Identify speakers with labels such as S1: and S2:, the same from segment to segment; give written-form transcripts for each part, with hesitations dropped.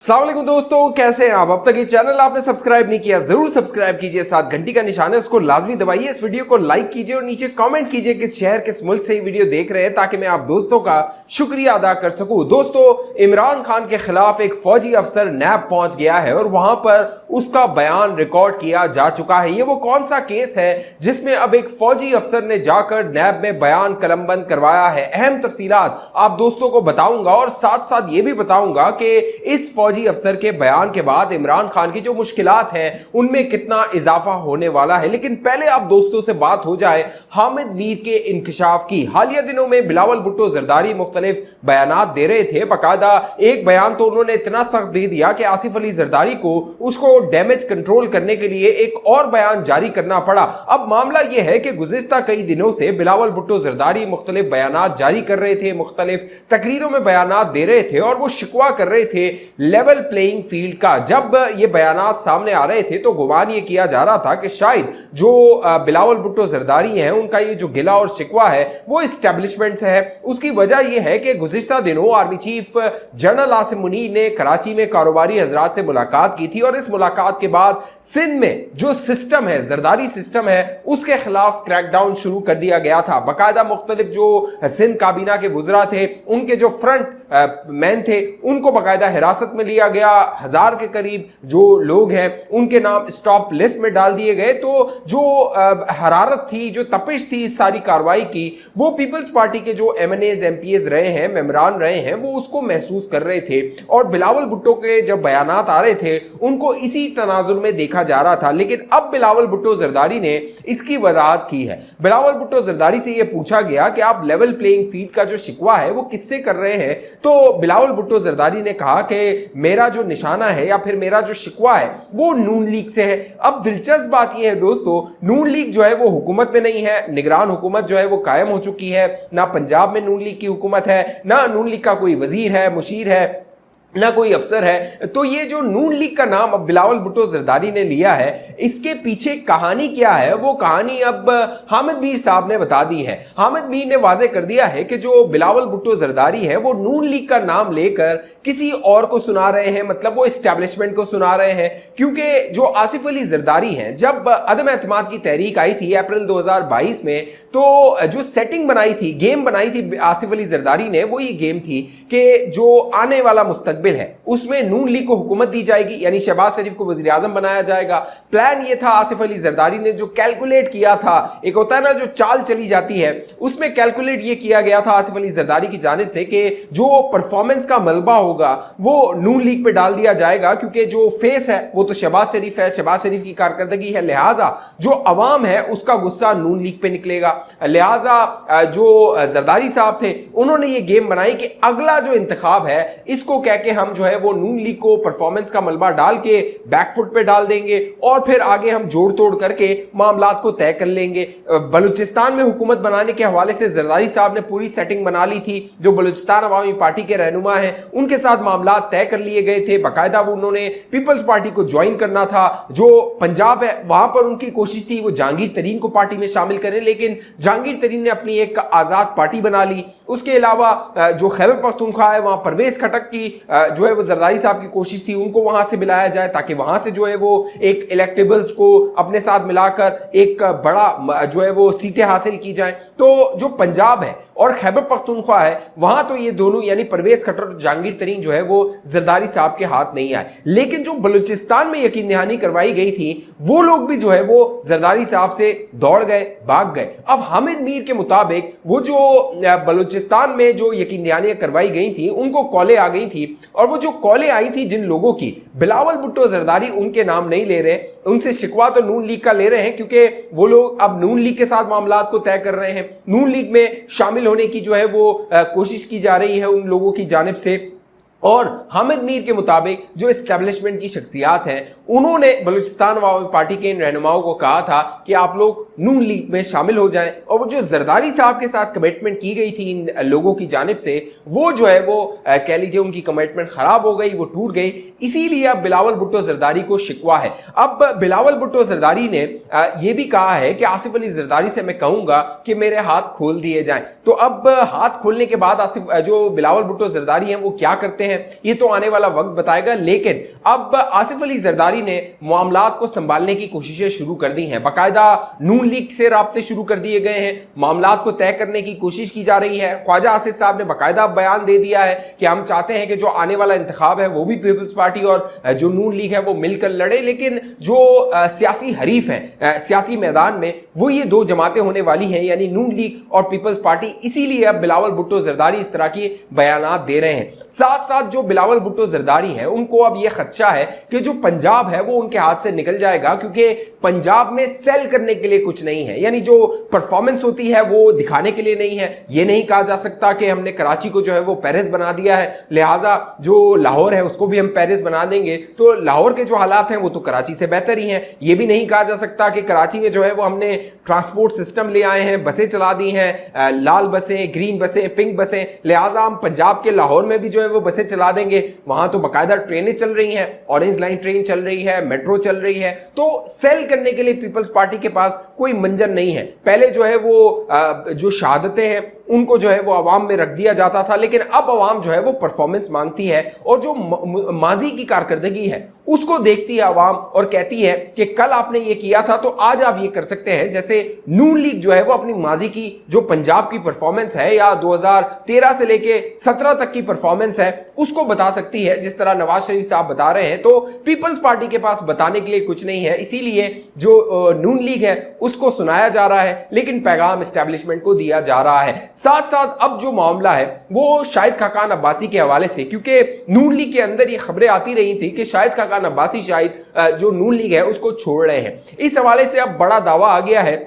S1: अस्सलाम वालेकुम दोस्तों, कैसे हैं आप? अब तक ये चैनल आपने सब्सक्राइब नहीं किया, जरूर सब्सक्राइब कीजिए, साथ घंटी का निशान है उसको लाजमी दबाइए, इस वीडियो को लाइक कीजिए और नीचे कमेंट कीजिए किस शहर किस मुल्क से ये वीडियो देख रहे हैं ताकि मैं आप दोस्तों का शुक्रिया अदा कर सकूं। दोस्तों, इमरान खान के खिलाफ एक फौजी अफसर नैब पहुंच गया है और वहां पर उसका बयान रिकॉर्ड किया जा चुका है। ये वो कौन सा केस है जिसमें अब एक फौजी अफसर ने जाकर नैब में बयान कलमबंद करवाया है? अहम तफसीलात आप दोस्तों को बताऊंगा और साथ साथ ये भी बताऊंगा कि इस फौजी अफसर के बयान के बाद इमरान खान की जो मुश्किलात हैं उनमें कितना इजाफा होने वाला है। लेकिन पहले आप दोस्तों से बात हो जाए हामिद मीर के इंकशाफ की। हालिया दिनों में बिलावल भुट्टो जरदारी मुख्तलिफ बयानात दे रहे थे। बाकायदा एक बयान तो उन्होंने इतना सख्त दे दिया कि आसिफ अली जरदारी को उसको डैमेज कंट्रोल करने के लिए एक और बयान जारी करना पड़ा। अब मामला यह है कि गुज़िश्ता कई दिनों से बिलावल भुट्टो जरदारी मुख्तलिफ बयानात जारी कर रहे थे, मुख्तलिफ तकरीरों में बयानात दे रहे थे और वो शिकवा कर रहे थे लेवल प्लेइंग फील्ड का। जब ये बयानात सामने आ रहे थे तो गुमान ये किया जा रहा था कि शायद जो बिलावल भुट्टो जरदारी हैं उनका ये जो गिला और शिकवा है वो एस्टेब्लिशमेंट से है। उसकी वजह यह है कि गुज़िश्ता दिनों army chief general Asim Munir ने कराची में कारोबारी हजरात से मुलाकात की थी और इस मुलाकात के बाद सिंध में जो सिस्टम है, जरदारी सिस्टम है, उसके खिलाफ क्रैकडाउन शुरू कर दिया गया था। बाकायदा मुख्तलिफ जो सिंध काबीना के वुज़रा थे, उनके जो फ्रंट मैन थे, उनको बाकायदा हिरासत में लिया गया। 1000 के करीब जो लोग हैं उनके नाम स्टॉप लिस्ट में डाल दिए गए। तो जो हरारत थी, जो तपिश थी इस सारी कार्रवाई की, वो पीपल्स पार्टी के जो एमएनएज एमपीएस रहे हैं, मेंबरान रहे हैं, वो उसको महसूस कर रहे थे और बिलावल भुट्टो के जब बयानात आ रहे थे उनको इसी तनाजुर में देखा जा रहा था। लेकिन अब बिलावल भुट्टो जरदारी ने इसकी वजाहत की है। बिलावल भुट्टो जरदारी से यह पूछा गया कि आप लेवल प्लेइंग फील्ड का जो शिकवा है वो किससे कर रहे हैं, तो बिलावल भुट्टो जरदारी ने कहा कि मेरा जो निशाना है या फिर मेरा जो शिकवा है वो नून लीग से है। अब दिलचस्प बात यह है दोस्तों, नून लीग जो है वो हुकूमत में नहीं है, निगरान हुकूमत जो है वो कायम हो चुकी है। ना पंजाब में नून लीग की हुकूमत है, ना नून लीग का कोई वजीर है, मुशीर है, ना कोई अफसर है। तो ये जो नून लीग का नाम अब बिलावल भुट्टो जरदारी ने लिया है, इसके पीछे कहानी क्या है वो कहानी अब हामिद मीर साहब ने बता दी है। हामिद मीर ने वाजे कर दिया है कि जो बिलावल भुट्टो जरदारी है वो नून लीग का नाम लेकर किसी और को सुना रहे हैं, मतलब वो एस्टेब्लिशमेंट को सुना रहे हैं। क्योंकि जो आसिफ अली जरदारी हैं, जब अदम एतमाद की तहरीक आई थी अप्रैल 2022 में, तो जो सेटिंग बनाई थी, गेम बनाई थी आसिफ अली जरदारी ने, वो ये गेम थी कि जो आने वाला मुस्तकबिल है उसमें नून लीग को हुकूमत दी जाएगी, यानी शहबाज शरीफ को वजीर आजम बनाया जाएगा। प्लान ये था, आसिफ अली जरदारी ने जो कैलकुलेट किया था, एक होता है ना जो चाल चली जाती है, उसमें कैलकुलेट ये किया गया था आसिफ अली जरदारी की जानिब से कि जो परफॉर्मेंस का मलबा होगा वो नून लीग पे डाल दिया जाएगा। क्योंकि जो फेस है वो तो शहबाज शरीफ है, शहबाज शरीफ की कारकर्दगी है, लिहाजा जो अवाम है उसका गुस्सा नून लीग पे निकलेगा। लिहाजा जो जरदारी साहब थे उन्होंने ये गेम बनाई कि अगला जो इंतखाब है इसको कह के हम जो है वो नून लीग को परफॉर्मेंस का मलबा डाल के बैकफुट पे डाल देंगे और फिर आगे हम जोड़ तोड़ करके मामलात को तय कर लेंगे। बलूचिस्तान में हुकूमत बनाने के हवाले से जरदारी साहब ने पूरी सेटिंग बना ली थी। जो बलूचिस्तान अवामी पार्टी के रहनुमा हैं उनके साथ मामलात तय कर लिए गए थे। बाकायदा वो उन्होंने पीपल्स पार्टी को ज्वाइन करना था। जो पंजाब है वहां पर उनकी कोशिश थी वो जहांगीर तरीन को पार्टी में शामिल करें, लेकिन जहांगीर तरीन ने अपनी एक आजाद पार्टी बना ली। उसके अलावा जो खैबर पख्तूनख्वा है वहां परवेज खटक की जो है वो जरदारी साहब की कोशिश थी उनको वहां से मिलाया जाए ताकि वहां से जो है वो एक इलेक्टेबल्स को अपने साथ मिलाकर एक बड़ा जो है वो सीटें हासिल की जाए। तो जो पंजाब है और खैबर पख्तूनख्वा है वहां तो ये दोनों यानी परवेज खट्टर और जहांगीर तरीन जो है वो जरदारी साहब के हाथ नहीं आए। लेकिन जो बलूचिस्तान में यकीन दहानी करवाई गई थी वो लोग भी जो है वो जरदारी साहब से दौड़ गए, भाग गए। अब हामिद मीर के मुताबिक वो जो बलूचिस्तान में जो यकीन दहानियां करवाई गई थी उनको कॉलें आ गई थी और वो जो कॉलें आई थी जिन लोगों की, बिलावल भुट्टो जरदारी उनके नाम नहीं ले रहे, उनसे शिकवा तो नून लीग का ले रहे हैं क्योंकि वो लोग अब नून लीग के साथ मामलात को तय कर रहे हैं। नून लीग में शामिल होने की जो है वो कोशिश की जा रही है उन लोगों की जानिब से। और हामिद मीर के मुताबिक जो एस्टेब्लिशमेंट की शख्सियात हैं उन्होंने बलूचिस्तान अवामी पार्टी के इन रहनुमाओं को कहा था कि आप लोग नून लीग में शामिल हो जाएं। और वो जो जरदारी साहब के साथ कमिटमेंट की गई थी इन लोगों की जानिब से, वो जो है वो कह लीजिए उनकी कमिटमेंट खराब हो गई, वो टूट गई। इसीलिए अब बिलावल भुट्टो जरदारी को शिकवा है। अब बिलावल भुट्टो जरदारी ने यह भी कहा है कि आसिफ अली जरदारी से मैं कहूंगा कि मेरे हाथ खोल दिए जाएं। तो अब हाथ खोलने के बाद आसिफ जो बिलावल भुट्टो जरदारी हैं वो क्या करते हैं हैं, ये तो आने वाला वक्त बताएगा। लेकिन अब आसिफ अली जरदारी ने मामलात को संभालने की कोशिशें शुरू कर दी हैं, बाकायदा नून लीग से राब्ते शुरू कर दिए गए हैं, मामलात को तय करने की कोशिश की जा रही है। ख्वाजा आसिफ साहब ने बाकायदा बयान दे दिया है कि हम चाहते हैं कि जो आने वाला इंतखाब है वो भी पीपल्स पार्टी और जो नून लीग है वो मिलकर लड़े, लेकिन जो सियासी हरीफ है सियासी मैदान में वो ये दो जमातें होने वाली हैं, यानी नून लीग और पीपल्स पार्टी। इसीलिए अब बिलावल भुट्टो जरदारी इस तरह की बयानात दे रहे हैं। साथ साथ जो बिलावल भुट्टो जरदारी हैं उनको अब यह खदशा है कि जो पंजाब है वो उनके हाथ से निकल जाएगा, क्योंकि पंजाब में सेल करने के लिए कुछ नहीं है, यानी जो परफॉर्मेंस होती है वो दिखाने के लिए नहीं है। ये नहीं कहा जा सकता कि हमने कराची को जो है वो पेरिस बना दिया है, लिहाजा जो लाहौर है उसको भी हम पेरिस बना देंगे, तो लाहौर के जो हालात हैं वो तो कराची से बेहतर ही हैं। ये भी नहीं कहा जा सकता कि कराची में जो है वो हमने ट्रांसपोर्ट सिस्टम ले आए हैं, बसें चला दी हैं, लाल बसें, ग्रीन बसें, पिंक बसें, लिहाजा हम पंजाब के लाहौर में भी जो है वो बसें चला देंगे। वहां तो बाकायदा ट्रेनें चल रही हैं, ऑरेंज लाइन ट्रेन चल रही है, मेट्रो चल रही है, तो सेल करने के लिए पीपल्स पार्टी के पास कोई मंजर नहीं है। पहले जो है वो जो शहादतें हैं उनको जो है वो अवाम में रख दिया जाता था, लेकिन अब अवाम जो है वो परफॉर्मेंस मांगती है और जो माजी की कारकर्दगी है उसको देखती है अवाम और कहती है कि कल आपने ये किया था तो आज आप ये कर सकते हैं। जैसे नून लीग जो है वो अपनी माजी की जो पंजाब की परफॉर्मेंस है या 2013 से लेके 17 तक की परफॉर्मेंस है उसको बता सकती है, जिस तरह नवाज शरीफ साहब बता रहे हैं। तो पीपल्स पार्टी के पास बताने के लिए कुछ नहीं है, इसीलिए जो नून लीग है उसको सुनाया जा रहा है, लेकिन पैगाम एस्टेब्लिशमेंट को दिया जा रहा है। साथ साथ अब जो मामला है वो शाहिद खाकान अब्बासी के हवाले से, क्योंकि नून लीग के अंदर ये खबरें आती रही थी कि शाहिद खाकान अब्बासी शायद जो नून लीग है उसको छोड़ रहे हैं। इस हवाले से अब बड़ा दावा आ गया है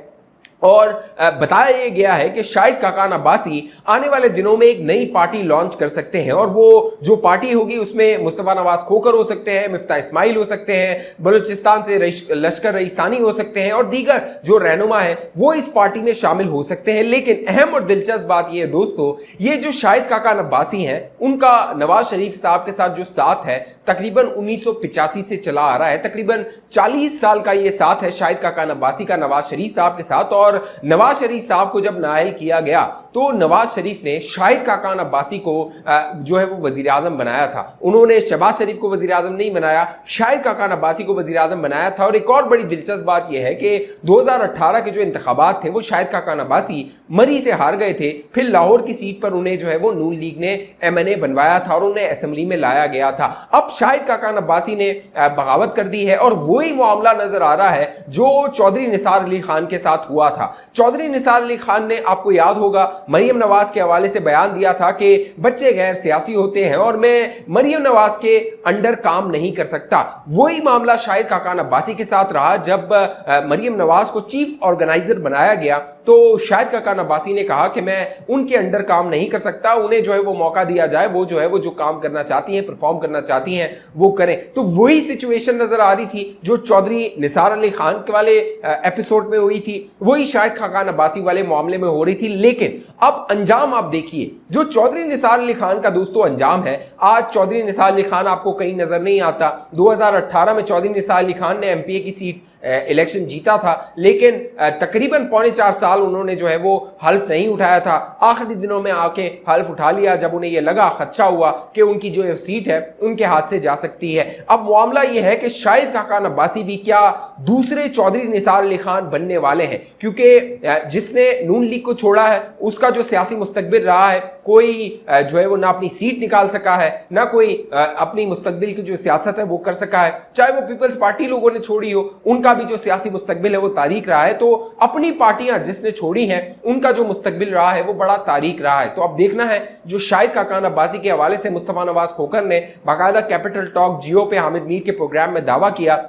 S1: और बताया यह गया है कि शाहिद खाकान अब्बासी आने वाले दिनों में एक नई पार्टी लॉन्च कर सकते हैं, और वो जो पार्टी होगी उसमें मुस्तफा नवाज खोकर हो सकते हैं, मिफ्ता इस्माइल हो सकते हैं, बलूचिस्तान से लश्कर रईसानी हो सकते हैं और दीगर जो रहनुमा है वो इस पार्टी में शामिल हो सकते हैं। लेकिन अहम और दिलचस्प बात यह है दोस्तों, ये जो शाहिद खाकान अब्बासी हैं उनका नवाज शरीफ साहब के साथ जो साथ है तकरीबन 1985 से चला आ रहा है, तकरीबन 40 साल का ये साथ है शाहिद खाकान अब्बासी का नवाज शरीफ साहब के साथ। और नवाज शरीफ साहब को जब नाअहल किया गया तो नवाज शरीफ ने शाहिद खाकान अब्बासी को जो है वो वजीर आजम बनाया था। उन्होंने शहबाज शरीफ को वजीर आजम नहीं बनाया, शाहिद खाकान अब्बासी को वजीर आजम बनाया था। और एक और बड़ी दिलचस्प बात यह है कि 2018 के जो इंतखाबात थे वो शाहिद खाकान अब्बासी मरी से हार गए थे, फिर लाहौर की सीट पर उन्हें जो है वो नून लीग ने MNA बनवाया था और उन्हें असेंबली में लाया गया था। अब शाहिद खाकान अब्बासी ने बगावत कर दी है और वही मामला नजर आ रहा है जो चौधरी निसार अली खान के साथ हुआ था। चौधरी निसार अली खान ने, आपको याद होगा, मरियम नवाज के हवाले से बयान दिया था कि बच्चे गैर सियासी होते हैं और मैं मरियम नवाज के अंडर काम नहीं कर सकता। वही मामला शाहिद खाकान अब्बासी के साथ रहा। जब मरियम नवाज को चीफ ऑर्गेनाइजर बनाया गया तो शाहिद खाकान अब्बासी ने कहा कि मैं उनके अंडर काम नहीं कर सकता, उन्हें जो है वो मौका दिया जाए, वो जो है वो जो काम करना चाहती हैं, परफॉर्म करना चाहती हैं वो करें। तो वही सिचुएशन नजर आ रही थी जो चौधरी निसार अली खान के वाले एपिसोड में हुई थी, वही शाहिद खाकान अब्बासी वाले मामले में हो रही थी। लेकिन अब अंजाम आप देखिए, जो चौधरी निसार अली खान का दोस्तों अंजाम है, आज चौधरी निसार अली खान आपको कहीं नजर नहीं आता। 2018 में चौधरी निसार अली खान ने MPA की सीट इलेक्शन जीता था, लेकिन तकरीबन 4.25 साल उन्होंने जो है वो हल्फ नहीं उठाया था। आखिरी दिनों में आके हल्फ उठा लिया जब उन्हें ये लगा, खदशा हुआ कि उनकी जो सीट है उनके हाथ से जा सकती है। अब मामला ये है कि शाहिद खाकान अब्बासी भी क्या दूसरे चौधरी निसार अली खान बनने वाले हैं, क्योंकि जिसने नून लीग को छोड़ा है उसका जो सियासी मुस्तकबिल रहा है, कोई जो है वो ना अपनी सीट निकाल सका है, ना कोई अपनी मुस्तकबिल की जो सियासत है वो कर सका है, चाहे वो पीपल्स पार्टी लोगों ने छोड़ी हो, उनका भी जो सियासी मुस्तकबिल है वो तारीख रहा है। तो अपनी पार्टियां जिसने छोड़ी हैं उनका जो मुस्तकबिल रहा है वो बड़ा तारीख रहा है। तो अब देखना है, जो शाहिद खाकान अब्बासी के हवाले से मुस्तफा नवाज खोकर ने बाकायदा कैपिटल टॉक जियो पे हामिद मीर के प्रोग्राम में दावा किया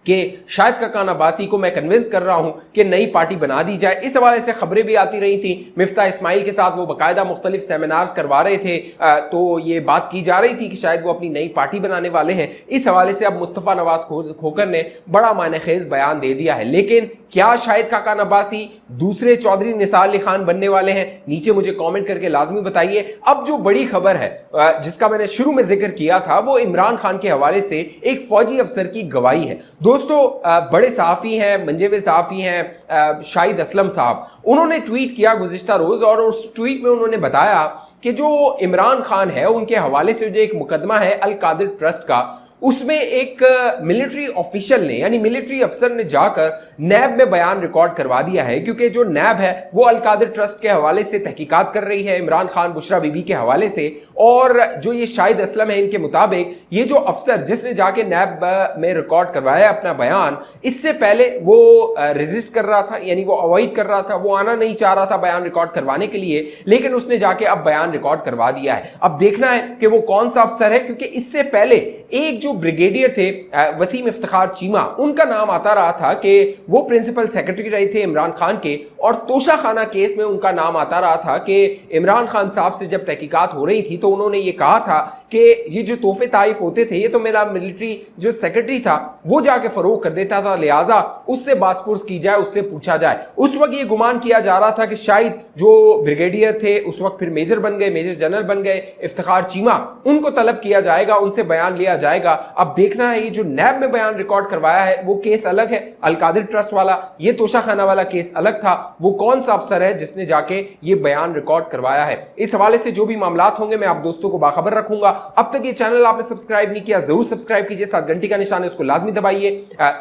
S1: कि शाहिद खाकान अब्बासी को मैं कन्विंस कर रहा हूं कि नई पार्टी बना दी जाए। इस हवाले से खबरें भी आती रही थी, मिफ्ता इस्माइल के साथ वो बाकायदा मुख्तलिफ सेमिनार्स करवा रहे थे, तो ये बात की जा रही थी कि शायद वो अपनी नई पार्टी बनाने वाले हैं। इस हवाले से अब मुस्तफा नवाज खोकर ने बड़ा मायनेखेज बयान दे दिया है। लेकिन क्या शाहिद खाकान अब्बासी दूसरे चौधरी निसार अली खान बनने वाले हैं? नीचे मुझे कमेंट करके लाजमी बताइए। अब जो बड़ी खबर है जिसका मैंने शुरू में जिक्र किया था, वो इमरान खान के हवाले से एक फौजी अफसर की गवाही है। दोस्तों बड़े सहाफ़ी हैं, मंजे हुए सहाफ़ी हैं शाहिद असलम साहब, उन्होंने ट्वीट किया गुज़िश्ता रोज़ और उस ट्वीट में उन्होंने बताया कि जो इमरान खान है उनके हवाले से जो एक मुकदमा है अल कादिर ट्रस्ट का, उसमें एक मिलिट्री ऑफिशियल ने यानी मिलिट्री अफसर ने जाकर नैब में बयान रिकॉर्ड करवा दिया है, क्योंकि जो नैब है वो अल कादिर ट्रस्ट के हवाले से तहकीकात कर रही है इमरान खान बुशरा बीबी के हवाले से। और जो ये शाहिद असलम है, इनके मुताबिक ये जो अफसर जिसने जाके नैब में रिकॉर्ड करवाया अपना बयान, इससे पहले वो रेजिस्ट कर रहा था, यानी वो अवॉइड कर रहा था, वो आना नहीं चाह रहा था बयान रिकॉर्ड करवाने के लिए, लेकिन उसने जाके अब बयान रिकॉर्ड करवा दिया है। अब देखना है कि वो कौन सा अफसर है, क्योंकि इससे पहले एक जो ब्रिगेडियर थे वसीम इफ्तिखार चीमा, उनका नाम आता रहा था कि वो प्रिंसिपल सेक्रेटरी रहे थे इमरान खान के, और तोशा खाना केस में उनका नाम आता रहा था कि इमरान खान साहब से जब तहकीकात हो रही थी तो उन्होंने ये कहा था कि ये जो तोहफे ताइफ होते थे ये तो मेरा मिलिट्री जो सेक्रेटरी था वो जाके फरोग कर देता था, लिहाजा उससे बासपुर्स की जाए, उससे पूछा जाए। उस वक्त ये गुमान किया जा रहा था कि शायद जो ब्रिगेडियर थे उस वक्त फिर मेजर बन गए, मेजर जनरल बन गए इफ्तिखार चीमा, उनको तलब किया जाएगा, उनसे बयान लिया जाएगा। अब देखना है ये जो नैब में बयान रिकॉर्ड करवाया है वो केस अलग है, अल कादिर ट्रस्ट वाला, ये तोशा खाना वाला केस अलग था। वो कौन सा अफसर है जिसने जाके ये बयान रिकॉर्ड करवाया है, इस हवाले से जो भी मामलात होंगे मैं आप दोस्तों को बाखबर रखूंगा। अब तक ये चैनल आपने सब्सक्राइब नहीं किया जरूर सब्सक्राइब कीजिए, साथ घंटी का निशान है उसको लाजमी दबाइए,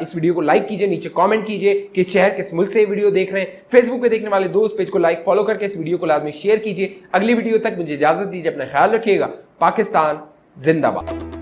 S1: इस वीडियो को लाइक कीजिए, नीचे कमेंट कीजिए किस शहर किस मुल्क से ये वीडियो देख रहे हैं। फेसबुक पे देखने वाले दोस्त पेज को लाइक फॉलो करके इस वीडियो को लाजमी शेयर कीजिए। अगली वीडियो तक मुझे इजाजत दीजिए, अपना ख्याल रखिएगा। पाकिस्तान जिंदाबाद।